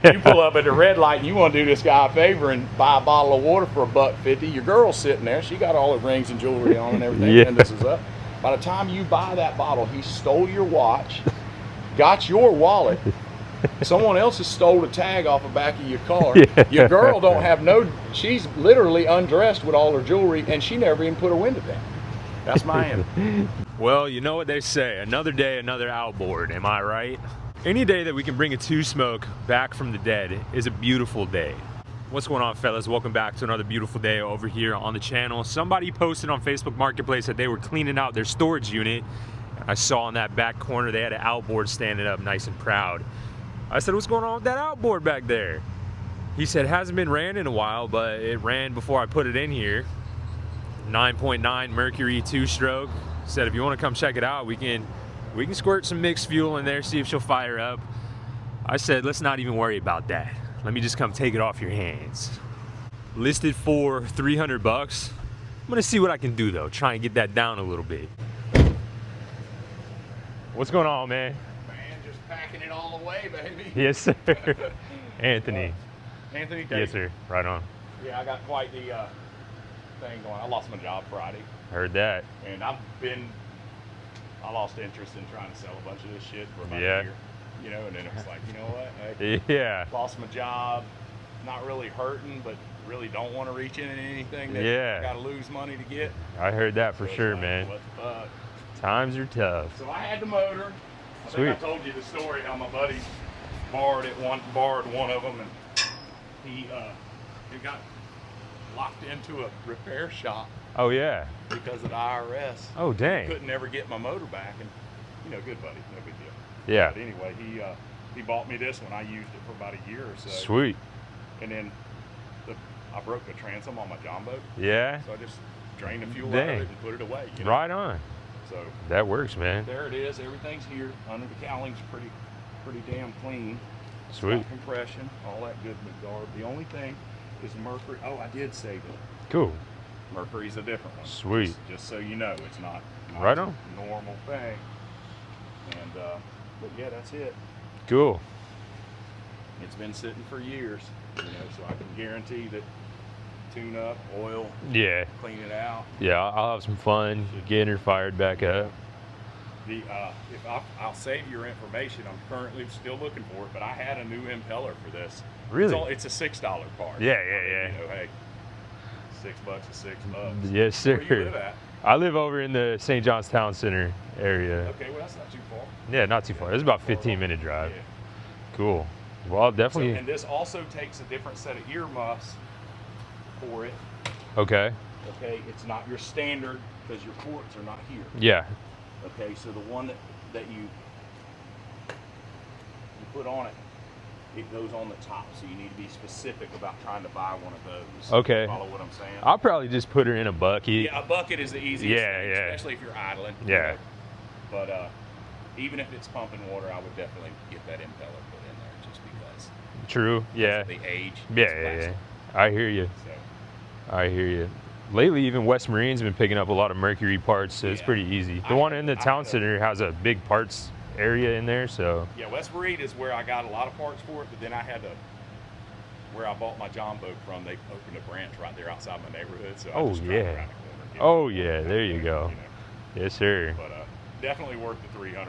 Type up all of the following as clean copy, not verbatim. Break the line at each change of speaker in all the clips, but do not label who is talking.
You pull up at the red light and you want to do this guy a favor and buy a bottle of water for $1.50. Your girl's sitting there. She got all her rings and jewelry on and everything.
Yeah.
And this is up. By the time you buy that bottle, he stole your watch, got your wallet. Someone else has stole the tag off the back of your car.
Yeah.
Your girl don't have no. She's literally undressed with all her jewelry, and she never even put her window down. That's Miami.
Well, you know what they say, another day, another outboard, am I right? Any day that we can bring a two-smoke back from the dead is a beautiful day. What's going on, fellas? Welcome back to another beautiful day over here on the channel. Somebody posted on Facebook Marketplace that they were cleaning out their storage unit. I saw in that back corner they had an outboard standing up nice and proud. I said, what's going on with that outboard back there? He said, hasn't been ran in a while, but it ran before I put it in here. 9.9 Mercury 2-stroke. Said, if you want to come check it out, we can squirt some mixed fuel in there, see if she'll fire up. I said, let's not even worry about that. Let me just come take it off your hands. Listed for 300 bucks. I'm gonna see what I can do though. Try and get that down a little bit. What's going on, man?
Man, just packing it all away, baby.
Yes, sir. Anthony.
Anthony?
Yes, sir. Right on.
Yeah, I got quite the thing going. I lost my job Friday.
Heard that.
And I lost interest in trying to sell a bunch of this shit for about a
Yeah.
year. You know, and then it was like, you know what? Hey,
Yeah.
lost my job. Not really hurting, but really don't want to reach into anything that
Yeah.
I got to lose money to get.
I heard that for
So
sure,
it's like,
man.
What the fuck?
Times are tough.
So I had the motor. I
Sweet.
think I told you the story how my buddy borrowed one of them, and he got locked into a repair shop
Oh, yeah.
because of the IRS.
Oh, dang.
Couldn't ever get my motor back, and you know, good buddy, no big deal.
Yeah.
But anyway, he bought me this one. I used it for about a year or so.
Sweet.
And then I broke the transom on my John boat,
Yeah.
so I just drained the fuel out
Dang.
of it and put it away. You know?
Right on.
So
That works, man.
there it is. Everything's here. Under the cowling's pretty damn clean.
Sweet.
Got compression, all that good garb. The only thing is mercury. Oh, I did say that.
Cool.
Mercury's a different one.
Sweet.
Just so you know, it's not
Right
a
on.
normal thing. And but yeah, that's it.
Cool.
It's been sitting for years, you know, so I can guarantee that tune up, oil,
Yeah.
clean it out.
Yeah, I'll have some fun getting her fired back up.
I'll save your information. I'm currently still looking for it, but I had a new impeller for this.
Really?
It's a $6 part.
Yeah.
You know, hey, $6 is $6.
Yes, sir.
Where you live at?
I live over in the St. John's Town Center area.
Okay, well that's not too far.
Yeah, not too far. It's about a 15-minute drive.
Yeah.
Cool. Well, I'll
So,
definitely.
and this also takes a different set of earmuffs for it.
Okay.
Okay, it's not your standard because your ports are not here.
Yeah.
Okay, so the one that you put on it, it goes on the top. So you need to be specific about trying to buy one of those.
Okay.
Follow what I'm saying?
I'll probably just put her in a bucket.
Yeah, a bucket is the easiest
Yeah,
thing,
yeah.
especially if you're idling. you
Yeah.
know. But even if it's pumping water, I would definitely get that impeller put in there just because.
True. Yeah.
The age.
Yeah,
it's
yeah.
plastic.
I hear you.
So,
I hear you. Lately, even West Marine's been picking up a lot of Mercury parts, so it's
Yeah.
pretty easy. The
I
one
had-
in the
I
town
had a-
center has a big parts area in there, so.
yeah, West Marine is where I got a lot of parts for it, but then I had to. Where I bought my John boat from, they opened a branch right there outside my neighborhood, so I
Oh,
just drive
yeah.
around the corner. get
Oh,
it.
yeah, there you go.
know.
Yes, sir.
But definitely worth the $300.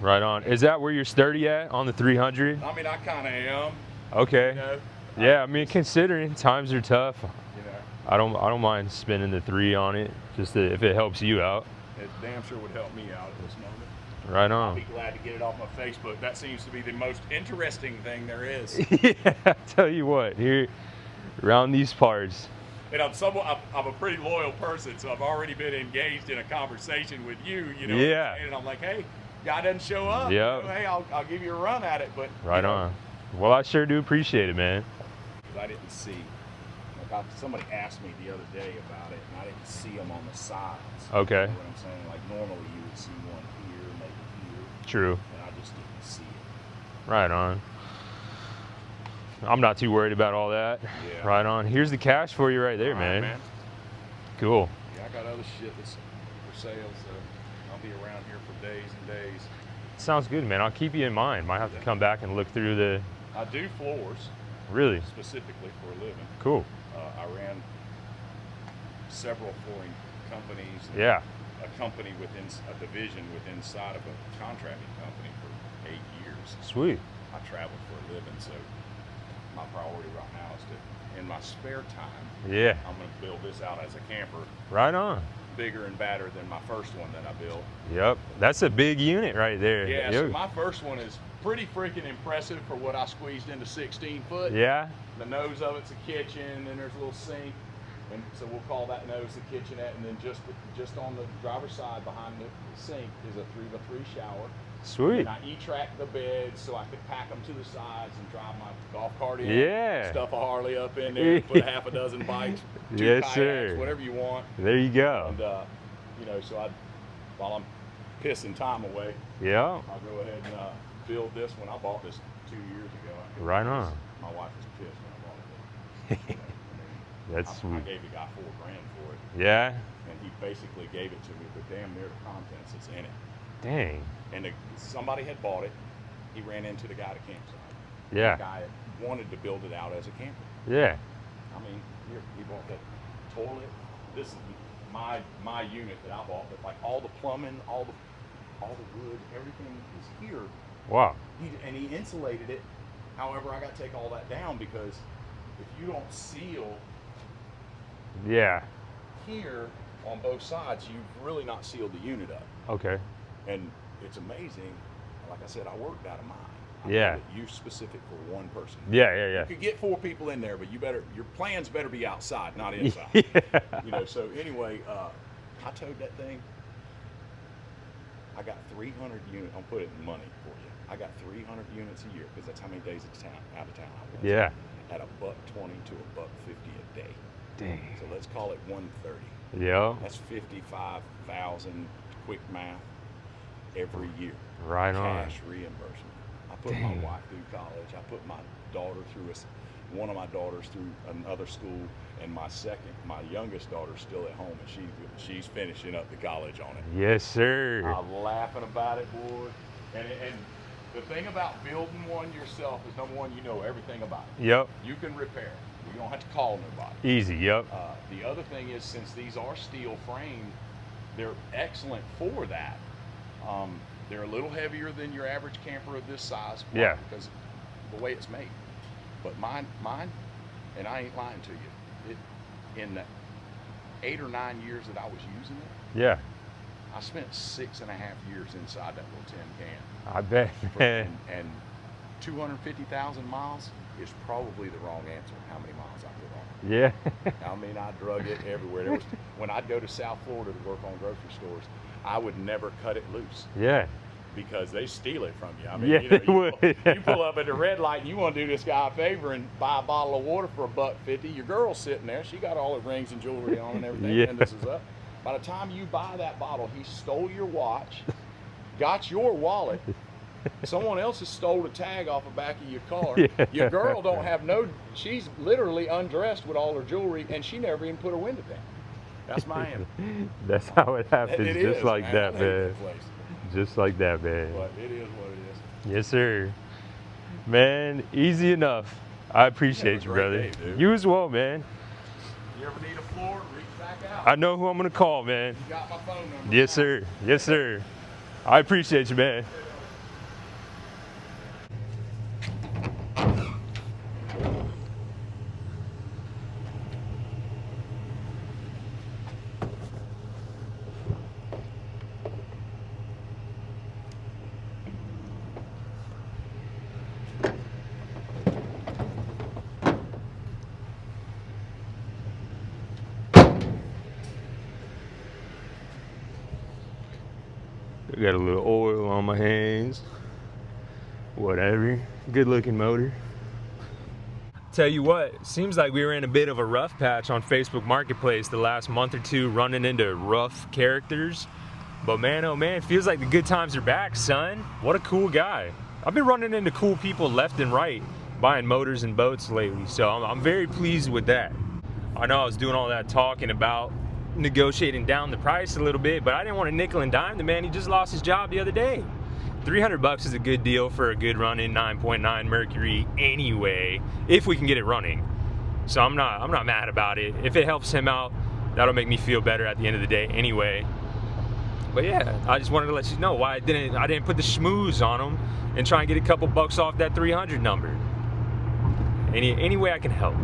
Right on. Is that where you're sturdy at on the 300?
I mean, I kind of am.
Okay.
You know.
Yeah, I mean, considering times are tough,
You know,
I don't mind spending the 3 on it, just if it helps you out.
it damn sure would help me out at this moment.
Right
I'll be
on.
glad to get it off my Facebook. That seems to be the most interesting thing there is.
Yeah, I tell you what, here around these parts.
And I'm a pretty loyal person, so I've already been engaged in a conversation with you. You know.
Yeah.
And I'm like, hey, guy doesn't show up.
Yeah.
You know, hey, I'll give you a run at it, but.
Right
you know,
on. Well, I sure do appreciate it, man.
I didn't see. Like somebody asked me the other day about it, and I didn't see them on the sides.
Okay.
You know what I'm saying? Like normally you would see one here, maybe here,
True.
and I just didn't see it.
Right on. I'm not too worried about all that.
Yeah.
Right on. Here's the cash for you right there,
All right,
man. Cool.
Yeah, I got other shit that's for sale, so I'll be around here for days and days.
Sounds good, man. I'll keep you in mind. Might have to come back and look through
I do floors.
Really?
Specifically for a living.
Cool.
I ran several flooring companies.
Yeah.
A company within a division inside of a contracting company for 8 years.
Sweet.
I traveled for a living, so my priority right now is to, in my spare time,
Yeah.
I'm going to build this out as a camper.
Right on.
Bigger and badder than my first one that I built.
Yep. That's a big unit right there.
Yeah,
Yo.
so my first one is pretty freaking impressive for what I squeezed into 16 foot.
Yeah.
The nose of it's a kitchen, and there's a little sink, and so we'll call that nose the kitchenette, and then just on the driver's side behind the sink is a 3x3 shower.
Sweet.
And I E-track the beds so I could pack them to the sides and drive my golf cart in.
Yeah.
Stuff a Harley up in there, put a half a dozen bikes, 2
Yes,
kayaks,
sir.
whatever you want.
There you go.
And you know, so while I'm pissing time away,
Yeah.
I'll go ahead and build this one. I bought this 2 years ago.
Right on.
My wife was pissed when I bought it.
That's
I
sweet.
gave the guy $4 grand for it,
Yeah.
and he basically gave it to me, but damn near the contents that's in it.
Dang.
And somebody had bought it. He ran into the guy at a campsite.
Yeah.
The guy wanted to build it out as a camper.
Yeah.
I mean, here, he bought that toilet. This is my unit that I bought, but like all the plumbing, all the wood, everything is here.
Wow.
And he insulated it. However, I got to take all that down because if you don't seal
Yeah.
here on both sides, you've really not sealed the unit up.
Okay.
And it's amazing. Like I said, I worked out of mine.
Yeah.
You specific for one person.
Yeah, yeah, yeah.
You could get 4 people in there, but your plans better be outside, not inside.
Yeah.
You know. So anyway, I towed that thing. I got 300 units. I'll put it in money for you. I got 300 units a year because that's how many days out of town I was.
Yeah.
At $1.20 to $1.50 a day.
Dang.
So let's call it 130.
Yeah.
That's 55,000. Quick math. Every year.
Right on.
Cash reimbursement. I put my wife through college. I put my daughter through one of my daughters through another school, and my youngest daughter's still at home, and she's finishing up the college on it.
Yes, sir.
I'm laughing about it, boy. And the thing about building one yourself is, number one, you know everything about it.
Yep.
You can repair it. You don't have to call nobody.
Easy. Yep.
The other thing is, since these are steel framed, they're excellent for that. They're a little heavier than your average camper of this size.
Yeah.
Because the way it's made. But mine, and I ain't lying to you, in the 8 or 9 years that I was using it,
Yeah.
I spent 6.5 years inside that little tin can.
I bet.
And 250,000 miles is probably the wrong answer. How many miles I put on it?
Yeah.
I mean, I drug it everywhere. When I'd go to South Florida to work on grocery stores, I would never cut it loose.
Yeah.
Because they steal it from you. I mean,
Yeah,
you know,
they would.
You pull up at the red light and you want to do this guy a favor and buy a bottle of water for $1.50. Your girl's sitting there. She got all her rings and jewelry on and everything.
Yeah.
And this is up. By the time you buy that bottle, he stole your watch, got your wallet. Someone else has stole the tag off the back of your car.
Yeah.
Your girl don't have she's literally undressed with all her jewelry, and she never even put her window down. That's Miami.
That's how it happens.
It
Just
is,
like
man.
that,
I hate
man.
that place.
Just like that, man.
But it is what it is.
Yes, sir. Man, easy enough. I appreciate
Have a
you,
great
brother.
day, dude.
You as well, man.
You ever need a floor, reach back out.
I know who I'm gonna call, man.
You got my phone number.
Yes, sir. Yes, sir. I appreciate you, man. I got a little oil on my hands. Whatever. Good looking motor. Tell you what, seems like we were in a bit of a rough patch on Facebook Marketplace the last month or two, running into rough characters. But man, oh man, it feels like the good times are back, son. What a cool guy. I've been running into cool people left and right buying motors and boats lately, so I'm very pleased with that. I know I was doing all that talking about negotiating down the price a little bit, but I didn't want to nickel and dime the man. He just lost his job the other day. $300 is a good deal for a good running 9.9 Mercury anyway, if we can get it running. So I'm not mad about it. If it helps him out, that'll make me feel better at the end of the day anyway. But yeah, I just wanted to let you know why I didn't put the schmooze on him and try and get a couple bucks off that 300 number. Any way I can help.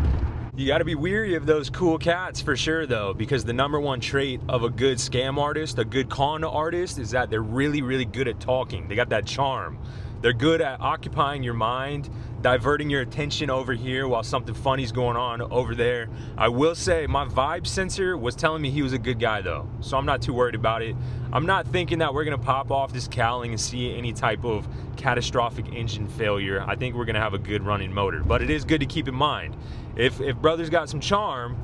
You gotta be weary of those cool cats for sure though, because the #1 trait of a good scam artist, a good con artist, is that they're really, really good at talking. They got that charm. They're good at occupying your mind, diverting your attention over here while something funny's going on over there. I will say my vibe sensor was telling me he was a good guy though, so I'm not too worried about it. I'm not thinking that we're gonna pop off this cowling and see any type of catastrophic engine failure. I think we're gonna have a good running motor, but it is good to keep in mind. If brother's got some charm,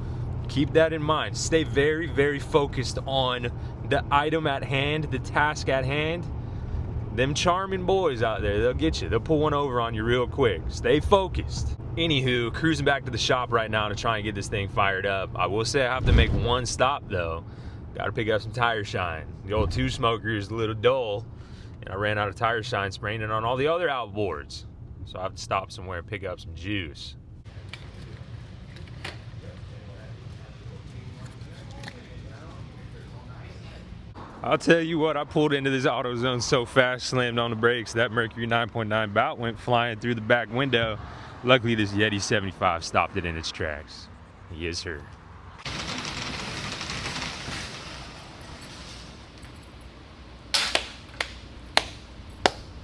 keep that in mind. Stay very, very focused on the item at hand, the task at hand. Them charming boys out there, they'll get you. They'll pull one over on you real quick. Stay focused. Anywho, cruising back to the shop right now to try and get this thing fired up. I will say I have to make one stop though. Gotta pick up some tire shine. The old 2-smoker is a little dull, and I ran out of tire shine spraying it on all the other outboards. So I have to stop somewhere and pick up some juice. I'll tell you what, I pulled into this AutoZone so fast, slammed on the brakes, that Mercury 9.9 bout went flying through the back window. Luckily, this Yeti 75 stopped it in its tracks. Yes, sir.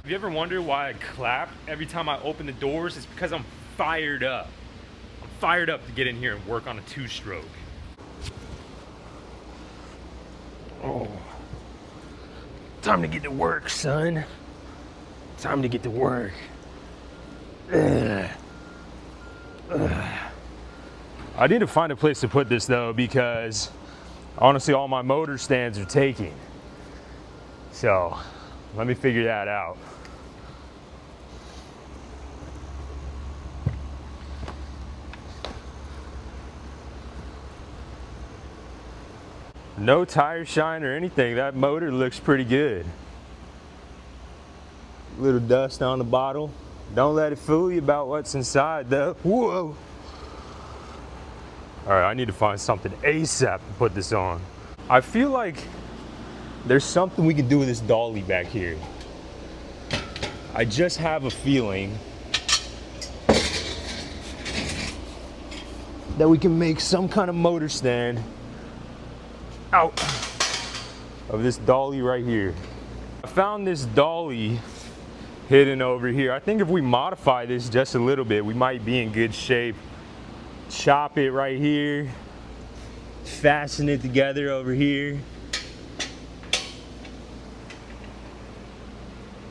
Have you ever wondered why I clap every time I open the doors? It's because I'm fired up. I'm fired up to get in here and work on a 2-stroke. Oh. Time to get to work, son. Time to get to work. Ugh. Ugh. I need to find a place to put this though, because honestly all my motor stands are taking. So let me figure that out. No tire shine or anything. That motor looks pretty good. Little dust on the bottle. Don't let it fool you about what's inside though. Whoa. All right, I need to find something ASAP to put this on. I feel like there's something we can do with this dolly back here. I just have a feeling that we can make some kind of motor stand out of this dolly right here. I found this dolly hidden over here. I think if we modify this just a little bit, we might be in good shape. Chop it right here, fasten it together over here.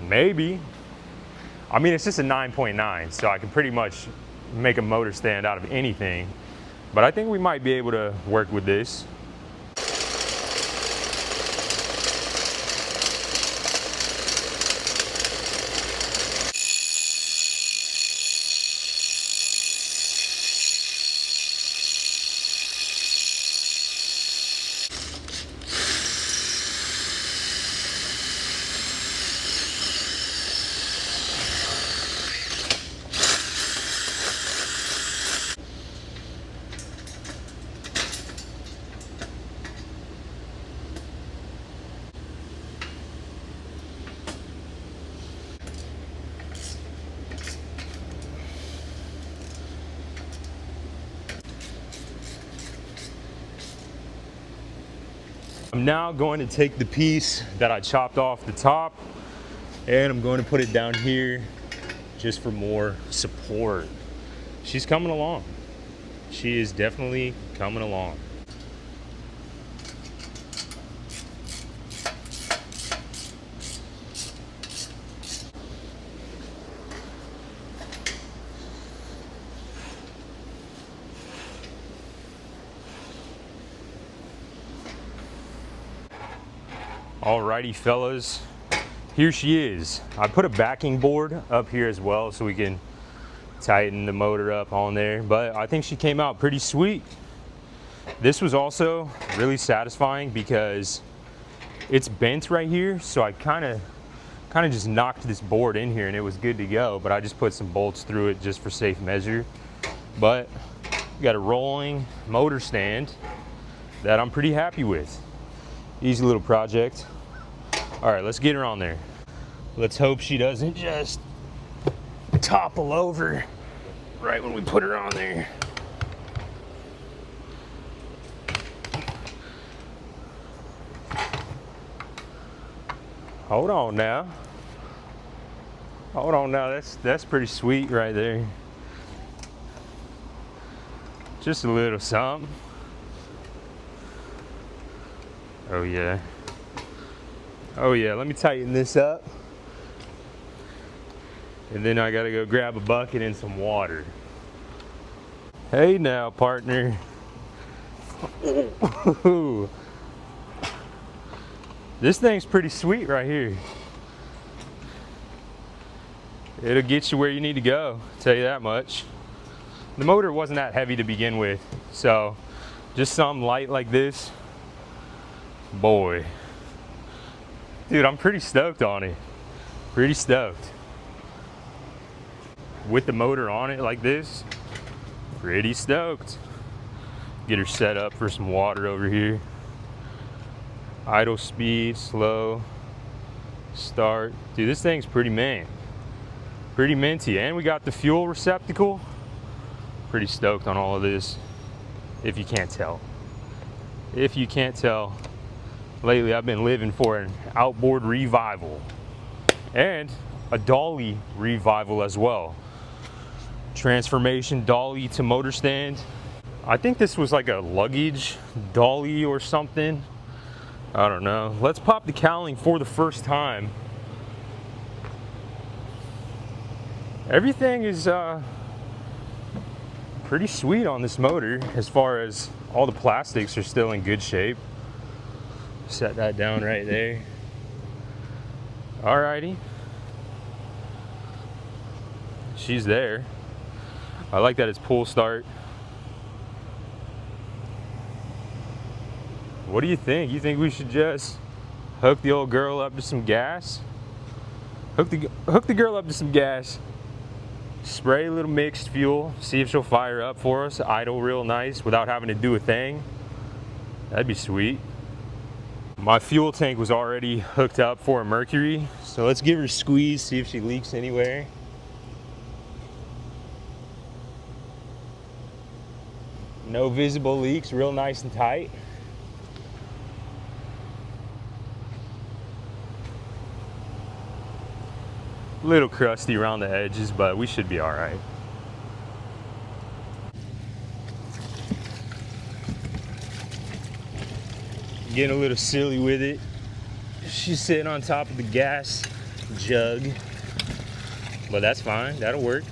Maybe. I mean, it's just a 9.9, so I can pretty much make a motor stand out of anything. But I think we might be able to work with this. I'm now going to take the piece that I chopped off the top and I'm going to put it down here just for more support. She's coming along. She is definitely coming along. Alrighty fellas, here she is. I put a backing board up here as well so we can tighten the motor up on there, but I think she came out pretty sweet. This was also really satisfying because it's bent right here, so I kind of kind of just knocked this board in here and it was good to go, but I just put some bolts through it just for safe measure. But we got a rolling motor stand that I'm pretty happy with. Easy little project. All right, let's get her on there. Let's hope she doesn't just topple over right when we put her on there. Hold on now. Hold on now, that's pretty sweet right there. Just a little something. Oh yeah. Oh yeah, let me tighten this up. And then I gotta go grab a bucket and some water. Hey now, partner. Ooh. This thing's pretty sweet right here. It'll get you where you need to go, I'll tell you that much. The motor wasn't that heavy to begin with, so just something light like this, boy. Dude, I'm pretty stoked on it. Pretty stoked. With the motor on it like this, pretty stoked. Get her set up for some water over here. Idle speed, slow, start. Dude, this thing's pretty pretty minty. And we got the fuel receptacle. Pretty stoked on all of this, if you can't tell. If you can't tell, lately I've been living for an outboard revival and a dolly revival as well. Transformation dolly to motor stand. I think this was like a luggage dolly or something. I don't know. Let's pop the cowling for the first time. Everything is pretty sweet on this motor as far as all the plastics are still in good shape. Set that down right there. Alrighty. She's there. I like that it's pull start. What do you think? You think we should just hook the old girl up to some gas? Hook the girl up to some gas. Spray a little mixed fuel. See if she'll fire up for us. Idle real nice without having to do a thing. That'd be sweet. My fuel tank was already hooked up for a Mercury. So let's give her a squeeze, see if she leaks anywhere. No visible leaks, real nice and tight. A little crusty around the edges, but we should be all right. Getting a little silly with it. She's sitting on top of the gas jug, but that's fine, that'll work.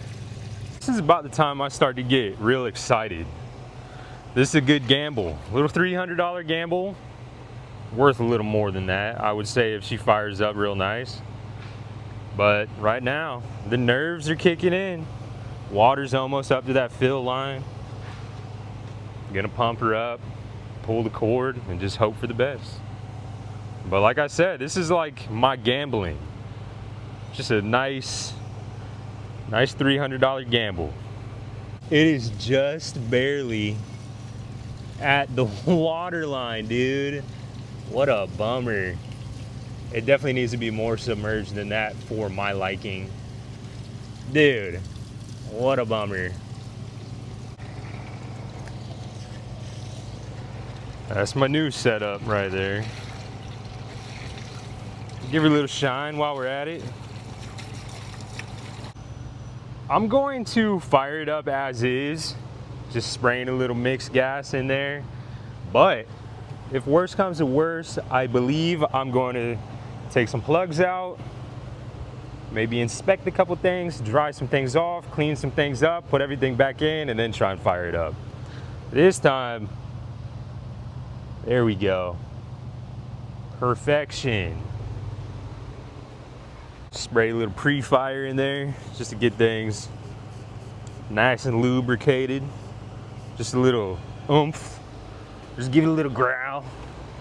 This is about the time I start to get real excited. This is a good gamble, a little $300 gamble, worth a little more than that, I would say, if she fires up real nice. But right now, the nerves are kicking in. Water's almost up to that fill line. Gonna pump her up, pull the cord, and just hope for the best. But like I said, this is like my gambling. Just a nice $300 gamble. It is just barely at the water line, dude. What a bummer. It definitely needs to be more submerged than that for my liking. Dude, what a bummer. That's my new setup right there. Give her a little shine while we're at it. I'm going to fire it up as is, just spraying a little mixed gas in there. But if worse comes to worse, I believe I'm going to take some plugs out, maybe inspect a couple things, dry some things off, clean some things up, put everything back in, and then try and fire it up. This time, there we go. Perfection. Spray a little pre-fire in there just to get things nice and lubricated. Just a little oomph. Just give it a little growl.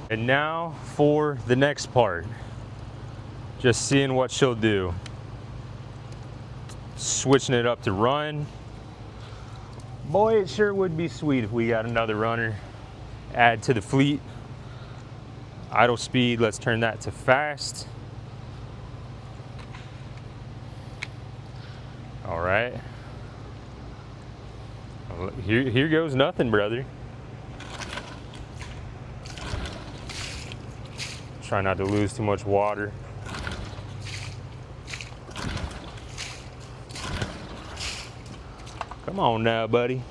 And now for the next part. Just seeing what she'll do. Switching it up to run. Boy, it sure would be sweet if we got another runner. Add to the fleet. Idle speed, let's turn that to fast. All right. Here goes nothing, brother. Try not to lose too much water. Come on now, buddy.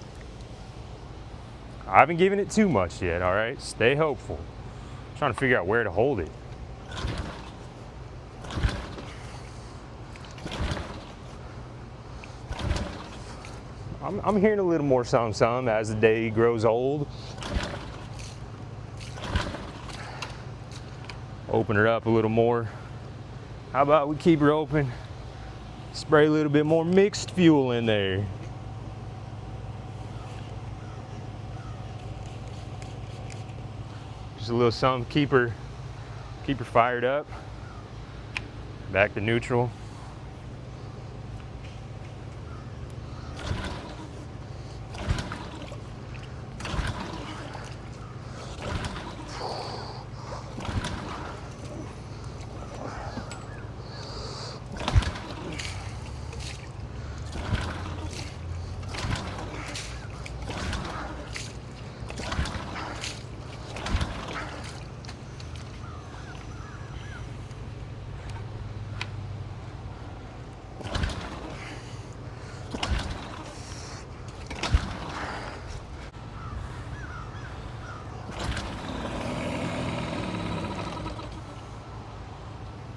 I haven't given it too much yet, all right? Stay hopeful. I'm trying to figure out where to hold it. I'm hearing a little more some as the day grows old. Open her up a little more. How about we keep her open? Spray a little bit more mixed fuel in there. Just a little something, keep her fired up. Back to neutral.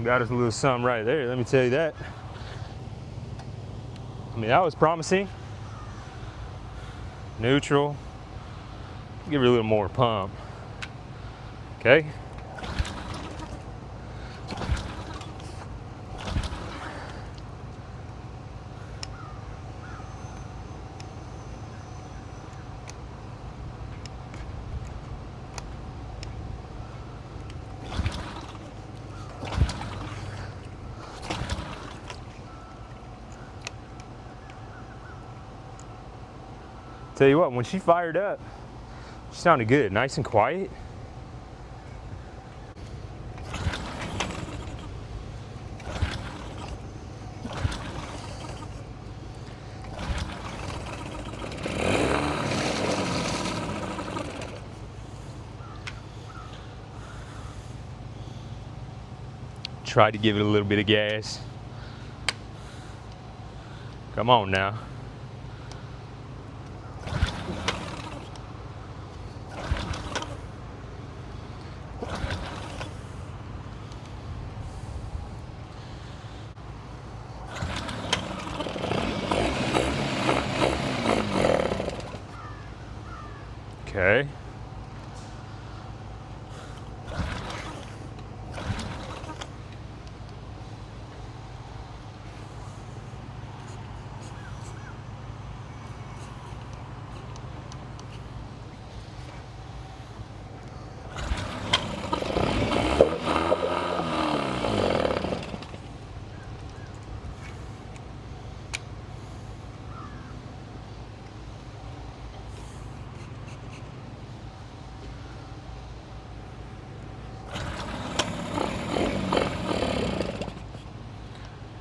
Got us a little something right there, let me tell you that. I mean, that was promising. Neutral. Give her a little more pump. Okay. Tell you what, when she fired up, she sounded good, nice and quiet. Tried to give it a little bit of gas. Come on now. Okay.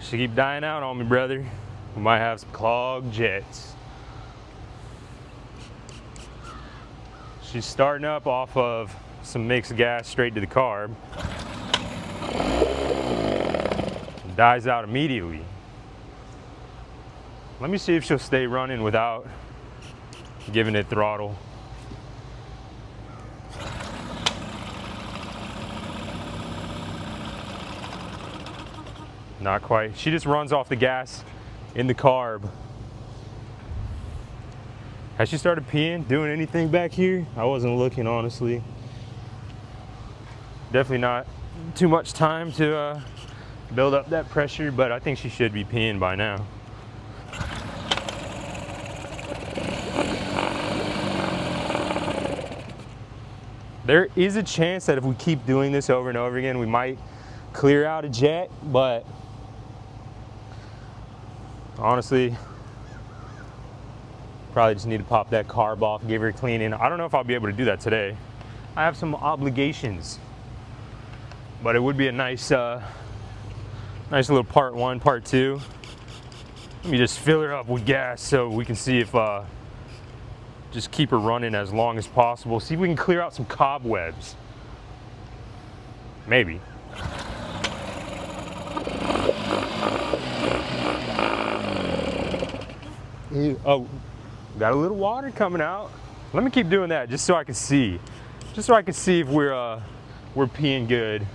She keep dying out on me, brother. We might have some clogged jets. She's starting up off of some mixed gas straight to the carb. Dies out immediately. Let me see if she'll stay running without giving it throttle. Not quite. She just runs off the gas in the carb. Has she started peeing, doing anything back here? I wasn't looking, honestly. Definitely not too much time to build up that pressure, but I think she should be peeing by now. There is a chance that if we keep doing this over and over again, we might clear out a jet, but honestly, probably just need to pop that carb off, give her a cleaning. I don't know if I'll be able to do that today. I have some obligations, but it would be a nice little part one, part two. Let me just fill her up with gas so we can see if just keep her running as long as possible. See if we can clear out some cobwebs. Maybe. Oh, got a little water coming out. Let me keep doing that just so I can see. Just so I can see if we're peeing good.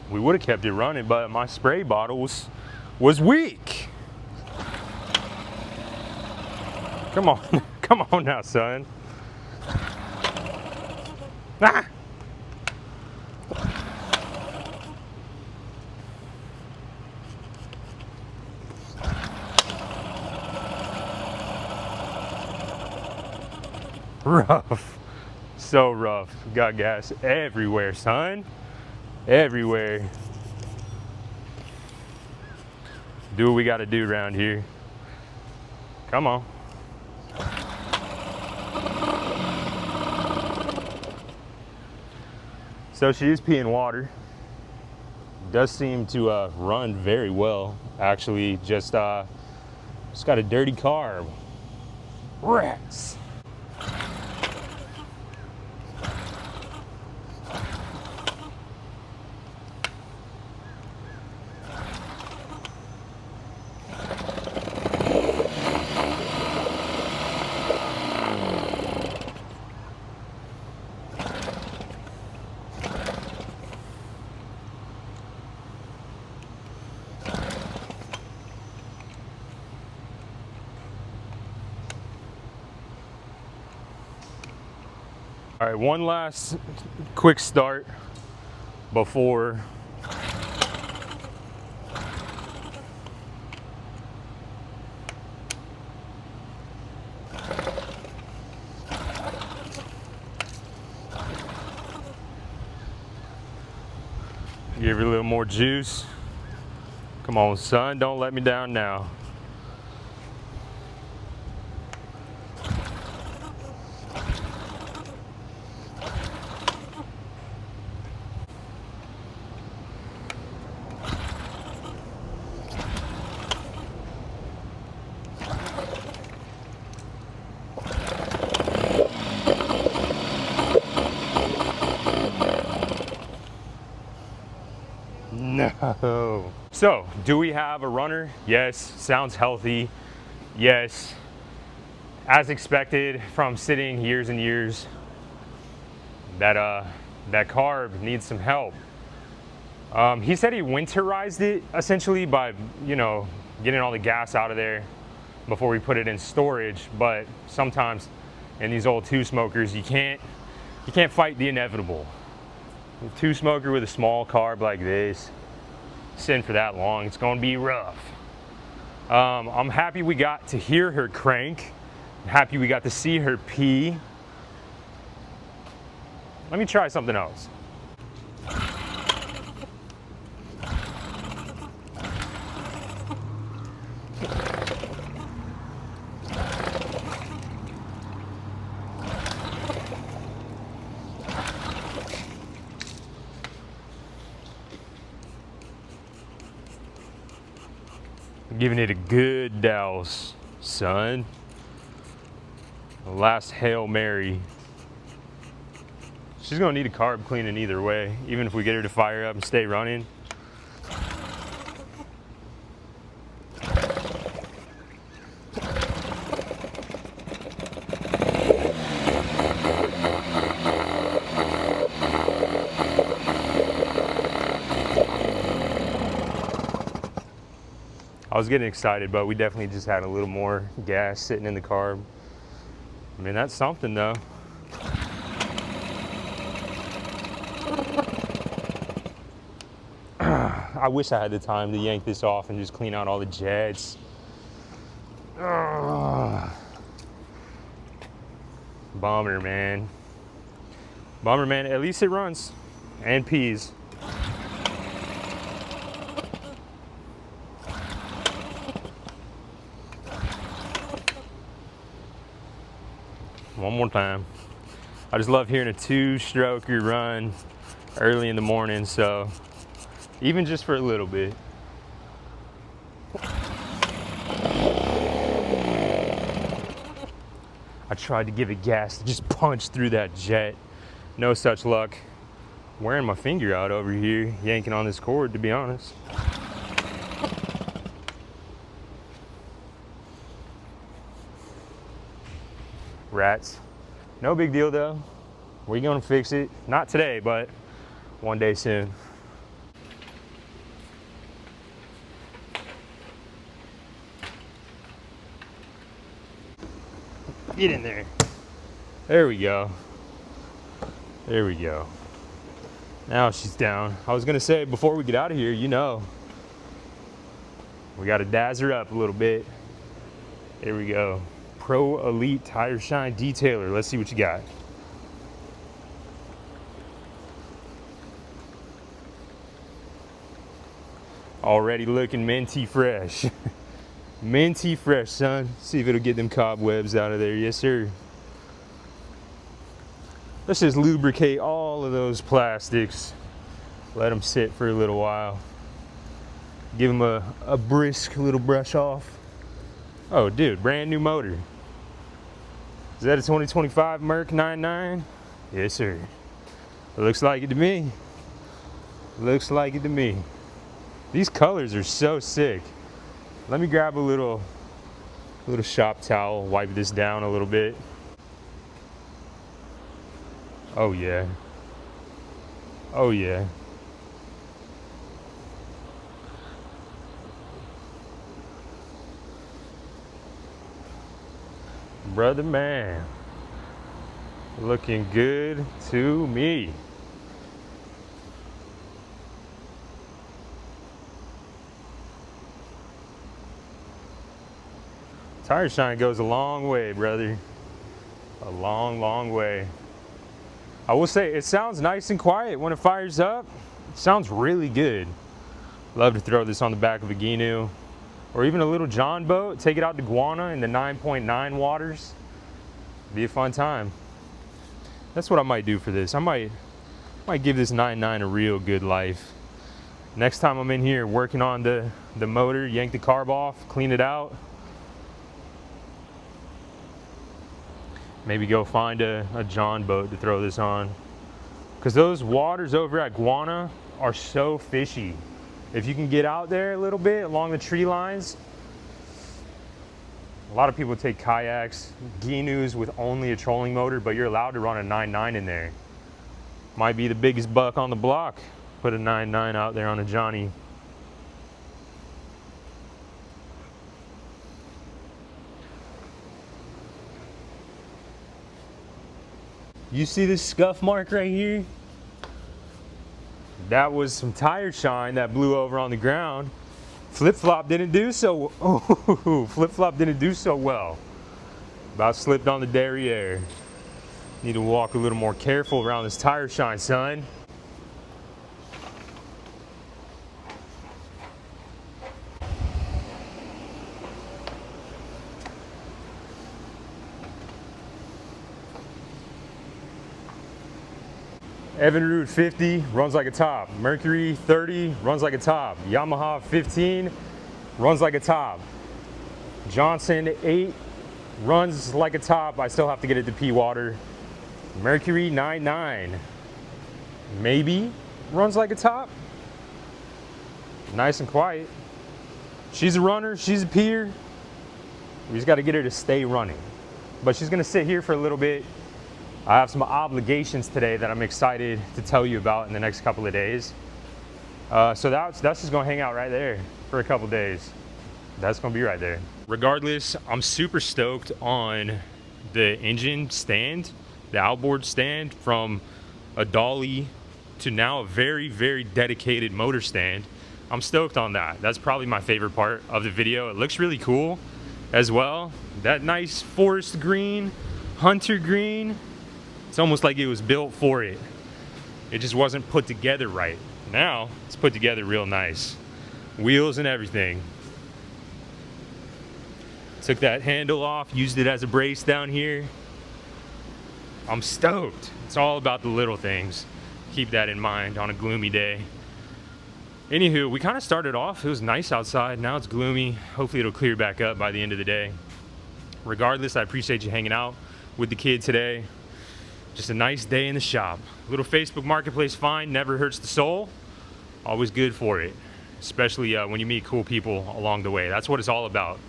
We would have kept it running, but my spray bottle was weak. Come on, come on now, son. Ah! Rough, so rough. Got gas everywhere, son. Everywhere. Do what we gotta do around here. Come on. So she is peeing water. Does seem to run very well. Actually, just got a dirty carb. Rats. All right, one last quick start before give her a little more juice. Come on, son, don't let me down now. No. So, do we have a runner? Yes. Sounds healthy. Yes. As expected from sitting years and years, that carb needs some help. He said he winterized it essentially by, getting all the gas out of there before we put it in storage. But sometimes in these old two smokers, you can't fight the inevitable. A two smoker with a small carb like this, sitting for that long, it's gonna be rough. I'm happy we got to hear her crank. I'm happy we got to see her pee. Let me try something else. Giving it a good douse, son. The last Hail Mary. She's gonna need a carb cleaning either way, even if we get her to fire up and stay running. I was getting excited, but we definitely just had a little more gas sitting in the carb. I mean, that's something though. I wish I had the time to yank this off and just clean out all the jets. Ugh. Bummer, man. Bummer, man. At least it runs and pees. One more time. I just love hearing a two-stroker run early in the morning, so even just for a little bit. I tried to give it gas to just punch through that jet. No such luck. Wearing my finger out over here, yanking on this cord, to be honest. Rats. No big deal though. We're gonna fix it. Not today, but one day soon. Get in there. There we go. There we go. Now she's down. I was gonna say, before we get out of here, you know, we gotta dazz her up a little bit. There we go. Pro Elite Tire Shine Detailer. Let's see what you got. Already looking minty fresh. Minty fresh, son. See if it'll get them cobwebs out of there. Yes, sir. Let's just lubricate all of those plastics. Let them sit for a little while. Give them a brisk little brush off. Oh, dude, brand new motor. Is that a 2025 Merc 99? Yes, sir. It looks like it to me. Looks like it to me. These colors are so sick. Let me grab a little shop towel, wipe this down a little bit. Oh yeah. Oh yeah. Brother man. Looking good to me. Tire shine goes a long way, brother. A long, long way. I will say, it sounds nice and quiet when it fires up. It sounds really good. Love to throw this on the back of a Ginu, or even a little John boat. Take it out to Guana in the 9.9 waters. Be a fun time. That's what I might do for this. I might give this 9.9 a real good life. Next time I'm in here working on the motor, yank the carb off, clean it out. Maybe go find a John boat to throw this on. Because those waters over at Guana are so fishy. If you can get out there a little bit along the tree lines. A lot of people take kayaks, Ginus with only a trolling motor, but you're allowed to run a 9.9 in there. Might be the biggest buck on the block. Put a 9.9 out there on a Johnny. You see this scuff mark right here? That was some tire shine that blew over on the ground. Flip-flop didn't do so. Oh, flip-flop didn't do so well. About slipped on the derriere. Need to walk a little more careful around this tire shine, son. Evinrude 50 runs like a top. Mercury 30 runs like a top. Yamaha 15 runs like a top. Johnson 8 runs like a top. I still have to get it to pee water. Mercury 99 maybe runs like a top. Nice and quiet. She's a runner, she's a peer. We just got to get her to stay running. But she's gonna sit here for a little bit. I have some obligations today that I'm excited to tell you about in the next couple of days. So that's just gonna hang out right there for a couple days. That's gonna be right there. Regardless, I'm super stoked on the engine stand, the outboard stand, from a dolly to now a very, very dedicated motor stand. I'm stoked on that. That's probably my favorite part of the video. It looks really cool as well. That nice forest green, hunter green. It's almost like it was built for it. It just wasn't put together right. Now it's put together real nice. Wheels and everything. Took that handle off, used it as a brace down here. I'm stoked. It's all about the little things. Keep that in mind on a gloomy day. Anywho, we kind of started off, it was nice outside. Now it's gloomy. Hopefully it'll clear back up by the end of the day. Regardless, I appreciate you hanging out with the kid today. Just a nice day in the shop. A little Facebook Marketplace find never hurts the soul. Always good for it. Especially when you meet cool people along the way. That's what it's all about.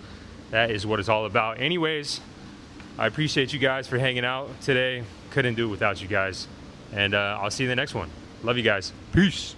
That is what it's all about. Anyways, I appreciate you guys for hanging out today. Couldn't do it without you guys. And I'll see you in the next one. Love you guys. Peace.